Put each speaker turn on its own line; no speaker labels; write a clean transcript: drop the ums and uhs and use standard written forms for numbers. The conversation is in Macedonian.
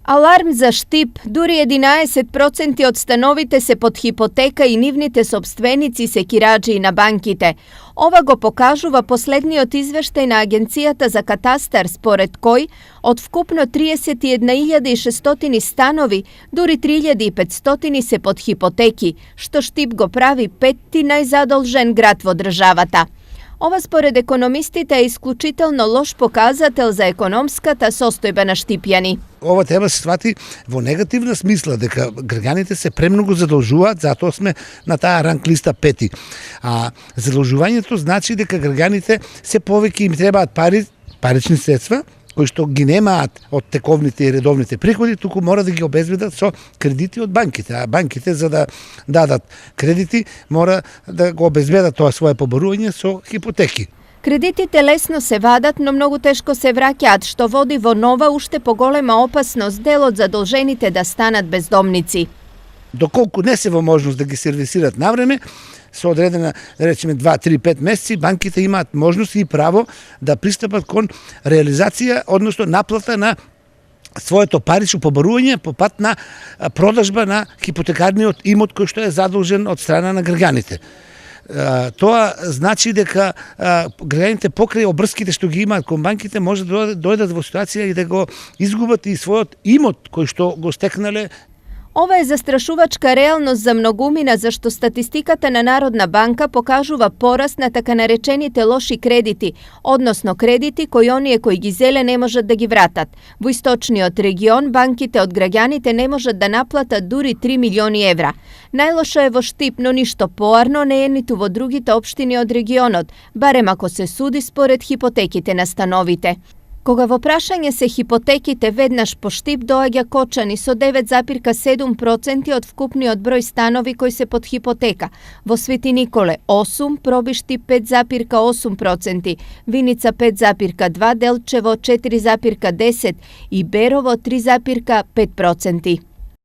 Alarm за Штип. Дури 11% од становите се под хипотека и нивните сопственици се кираџии на банките. Ова го покажува последниот извештај на Агенцијата за катастар, според кој од вкупно 31.600 станови, дури 3.500 се под хипотеки, што Штип го прави петти најзадолжен град во државата. Ова според економистите е исклучително лош показател за економската состојба на штипјани.
Ова треба се свати во негативна смисла, дека граѓаните се премногу задолжуваат, затоа сме на таа ранг листа пети. А задолжувањето значи дека граѓаните се повеќе им требаат парични средства, кои што ги немаат од тековните и редовните приходи, туку мора да ги обезбедат со кредити од банките. А банките, за да дадат кредити, мора да го обезбедат тоа свое поборување со хипотеки.
Кредитите лесно се вадат, но многу тешко се враќаат, што води во нова уште поголема опасност дел од задолжените да станат бездомници.
Доколку не се во можност да ги сервисират навреме, со одредена, да речеме 2-3-5 месеци, банките имаат можност и право да пристапат кон реализација, односно наплата на своето парично поборување по пат на продажба на хипотекарниот имот кој што е задолжен од страна на граѓаните. Тоа значи дека граѓаните покрај обрските што ги имаат кон банките може да дојдат во ситуација и да го изгубат и својот имот кој што го стекнале.
Ова е застрашувачка реалност за многумина, зашто статистиката на Народна банка покажува пораст на така наречените лоши кредити, односно кредити кои оние кои ги зеле не можат да ги вратат. Во источниот регион банките од граѓаните не можат да наплатат дури 3 милиони евра. Најлошо е во Штип, но ништо поарно не е ниту во другите општини од регионот, барем ако се суди според хипотеките на становите. Кога во прашање се хипотеките, веднаш по Штип доаѓа Кочани со 9,7% од вкупниот број станови кои се под хипотека. Во Свети Николе 8, Проби Штип 5,8%, Виница 5,2%, Делчево 4,10% и Берово 3,5%.